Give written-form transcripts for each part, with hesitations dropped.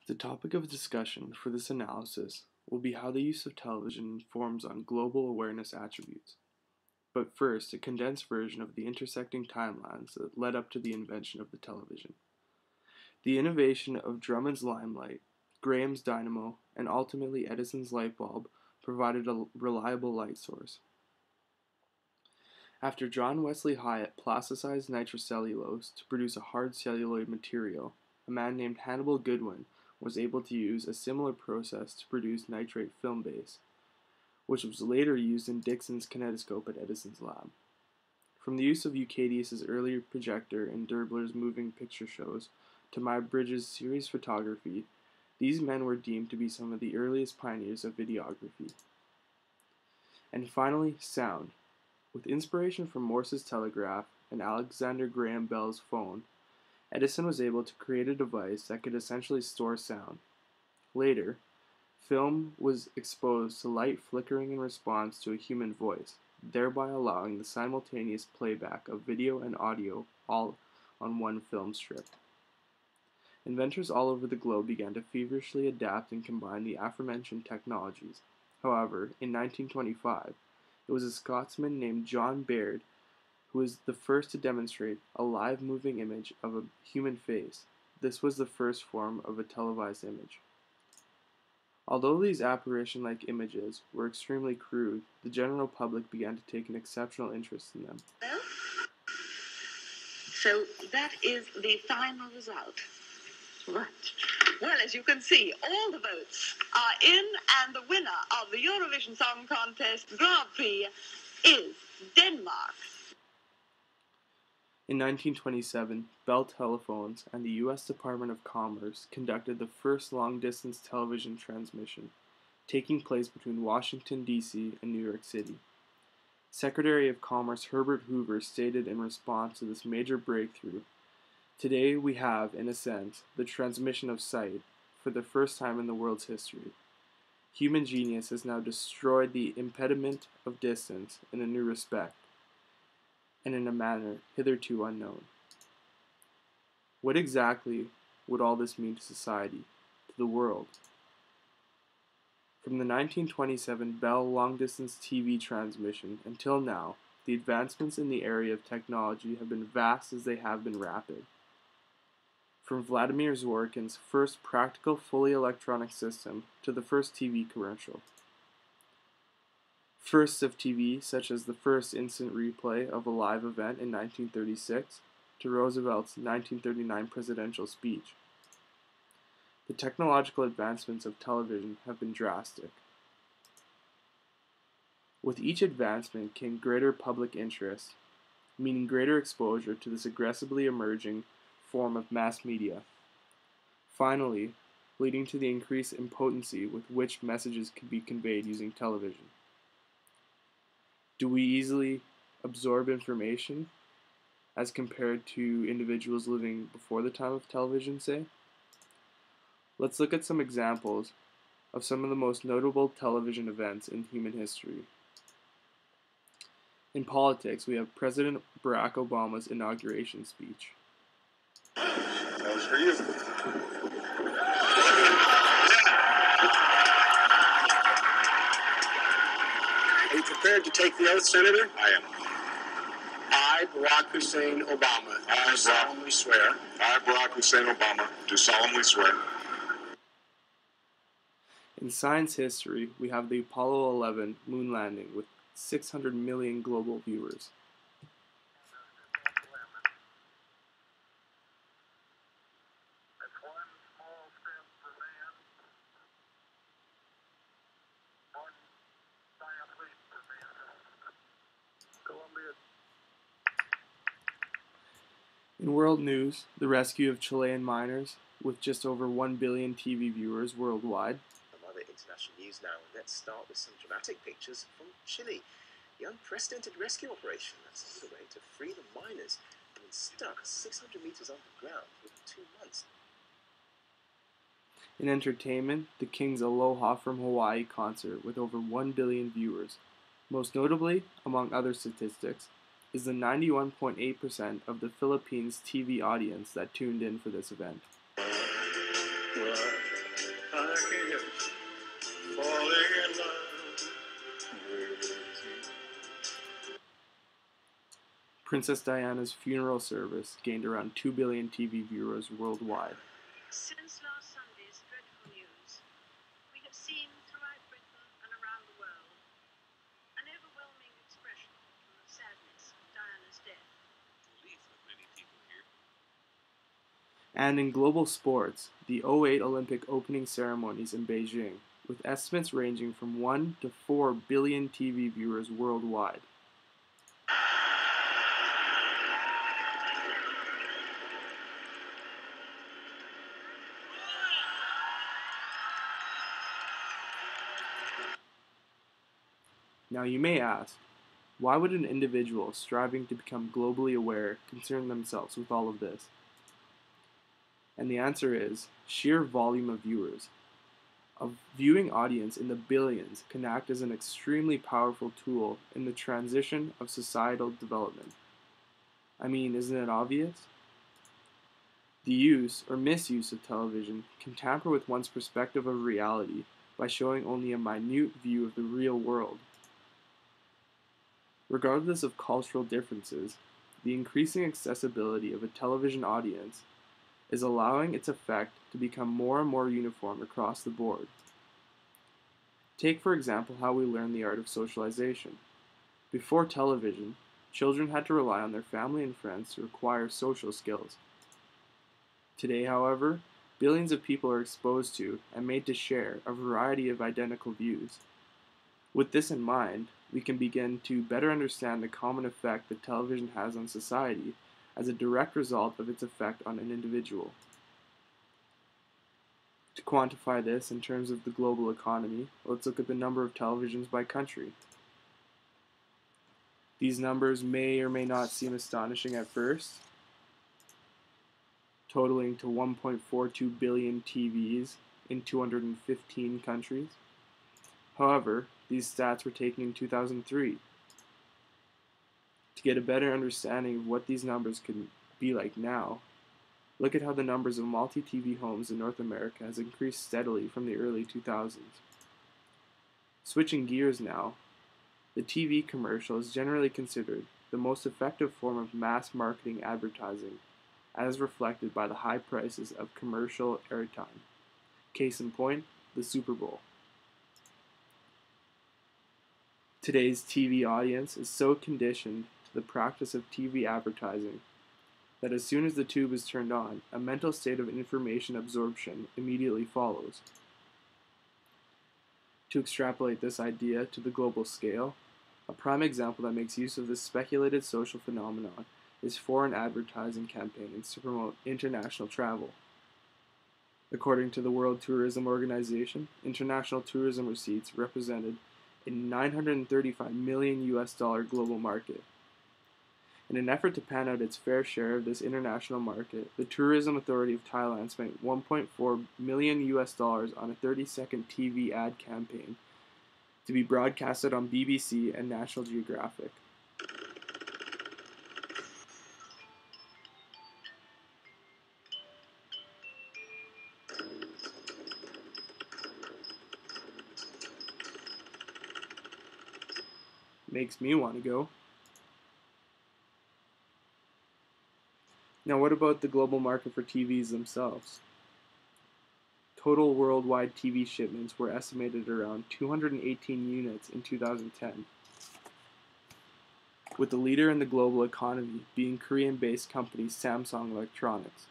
The topic of discussion for this analysis will be how the use of television informs on global awareness attributes. But first, a condensed version of the intersecting timelines that led up to the invention of the television. The innovation of Drummond's limelight, Graham's dynamo, and ultimately Edison's light bulb provided a reliable light source. After John Wesley Hyatt plasticized nitrocellulose to produce a hard celluloid material, a man named Hannibal Goodwin was able to use a similar process to produce nitrate film base, which was later used in Dixon's kinetoscope at Edison's lab. From the use of Euclideus's earlier projector in Derbler's moving picture shows to Muybridge's series photography, these men were deemed to be some of the earliest pioneers of videography. And finally, sound. With inspiration from Morse's telegraph and Alexander Graham Bell's phone, Edison was able to create a device that could essentially store sound. Later, film was exposed to light flickering in response to a human voice, thereby allowing the simultaneous playback of video and audio all on one film strip. Inventors all over the globe began to feverishly adapt and combine the aforementioned technologies. However, in 1925, it was a Scotsman named John Baird who was the first to demonstrate a live moving image of a human face. This was the first form of a televised image. Although these apparition-like images were extremely crude, the general public began to take an exceptional interest in them. So that is the final result. Right. Well, as you can see, all the votes are in, and the winner of the Eurovision Song Contest Grand Prix is Denmark. In 1927, Bell Telephones and the U.S. Department of Commerce conducted the first long-distance television transmission, taking place between Washington, D.C. and New York City. Secretary of Commerce Herbert Hoover stated in response to this major breakthrough, "Today we have, in a sense, the transmission of sight for the first time in the world's history. Human genius has now destroyed the impediment of distance in a new respect, and in a manner hitherto unknown." What exactly would all this mean to society, to the world? From the 1927 Bell long-distance TV transmission until now, the advancements in the area of technology have been vast as they have been rapid. From Vladimir Zworykin's first practical fully electronic system to the first TV commercial. Firsts of TV, such as the first instant replay of a live event in 1936, to Roosevelt's 1939 presidential speech. The technological advancements of television have been drastic. With each advancement came greater public interest, meaning greater exposure to this aggressively emerging form of mass media. Finally, leading to the increase in potency with which messages could be conveyed using television. Do we easily absorb information as compared to individuals living before the time of television, say? Let's look at some examples of some of the most notable television events in human history. In politics, we have President Barack Obama's inauguration speech. That was for you. Are you prepared to take the oath, Senator? I am. I, Barack Hussein Obama, do solemnly swear. I, Barack Hussein Obama, do solemnly swear. In science history, we have the Apollo 11 moon landing with 600 million global viewers. In world news, the rescue of Chilean miners, with just over 1 billion TV viewers worldwide. Some other international news now. Let's start with some dramatic pictures from Chile. The unprecedented rescue operation that's underway to free the miners who have been stuck 600 meters underground for 2 months. In entertainment, the King's Aloha from Hawaii concert with over 1 billion viewers. Most notably, among other statistics, is the 91.8% of the Philippines TV audience that tuned in for this event. What? I guess falling in love with you. Princess Diana's funeral service gained around 2 billion TV viewers worldwide. Since last Sunday's dreadful news, we have seen throughout Britain and around the world an overwhelming expression from the sadness of Diana's death. And in global sports, the '08 Olympic opening ceremonies in Beijing, with estimates ranging from 1 to 4 billion TV viewers worldwide. Now you may ask, why would an individual striving to become globally aware concern themselves with all of this? And the answer is sheer volume of viewers. A viewing audience in the billions can act as an extremely powerful tool in the transition of societal development. I mean, isn't it obvious? The use or misuse of television can tamper with one's perspective of reality by showing only a minute view of the real world. Regardless of cultural differences, the increasing accessibility of a television audience is allowing its effect to become more and more uniform across the board. Take, for example, how we learn the art of socialization. Before television, children had to rely on their family and friends to acquire social skills. Today, however, billions of people are exposed to and made to share a variety of identical views. With this in mind, we can begin to better understand the common effect that television has on society as a direct result of its effect on an individual. To quantify this in terms of the global economy, let's look at the number of televisions by country. These numbers may or may not seem astonishing at first, totaling to 1.42 billion TVs in 215 countries. However, these stats were taken in 2003. To get a better understanding of what these numbers could be like now, look at how the numbers of multi-TV homes in North America has increased steadily from the early 2000s. Switching gears now, the TV commercial is generally considered the most effective form of mass marketing advertising, as reflected by the high prices of commercial airtime. Case in point, the Super Bowl. Today's TV audience is so conditioned to the practice of TV advertising that as soon as the tube is turned on, a mental state of information absorption immediately follows. To extrapolate this idea to the global scale, a prime example that makes use of this speculated social phenomenon is foreign advertising campaigns to promote international travel. According to the World Tourism Organization, international tourism receipts represented a $935 million global market. In an effort to pan out its fair share of this international market, the Tourism Authority of Thailand spent $1.4 million on a 30-second TV ad campaign to be broadcasted on BBC and National Geographic. Makes me want to go. Now, what about the global market for TVs themselves? Total worldwide TV shipments were estimated around 218 units in 2010, with the leader in the global economy being Korean-based company Samsung Electronics.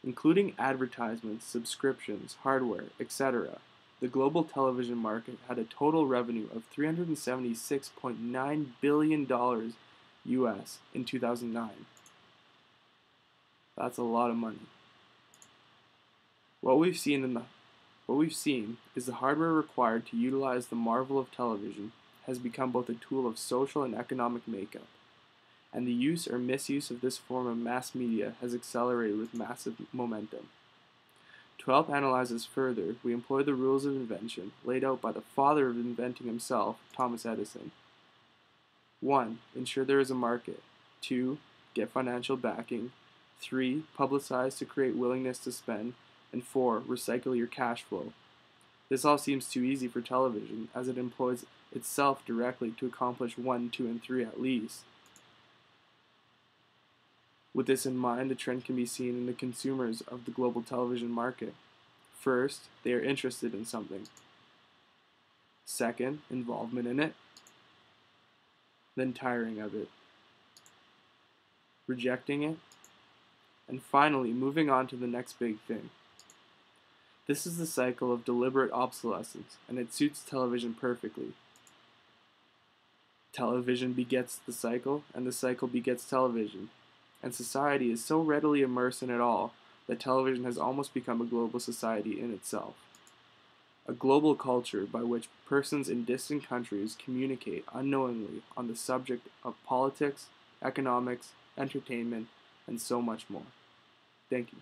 Including advertisements, subscriptions, hardware, etc., the global television market had a total revenue of $376.9 billion US in 2009. That's a lot of money. What we've seen is the hardware required to utilize the marvel of television has become both a tool of social and economic makeup, and the use or misuse of this form of mass media has accelerated with massive momentum. To help analyze this further, we employ the rules of invention laid out by the father of inventing himself, Thomas Edison. 1. Ensure there is a market. 2. Get financial backing. 3. Publicize to create willingness to spend. And 4. Recycle your cash flow. This all seems too easy for television, as it employs itself directly to accomplish 1, 2, and 3 at least. With this in mind, the trend can be seen in the consumers of the global television market. First, they are interested in something. Second, involvement in it. Then tiring of it. Rejecting it. And finally, moving on to the next big thing. This is the cycle of deliberate obsolescence, and it suits television perfectly. Television begets the cycle, and the cycle begets television. And society is so readily immersed in it all that television has almost become a global society in itself. A global culture by which persons in distant countries communicate unknowingly on the subject of politics, economics, entertainment, and so much more. Thank you.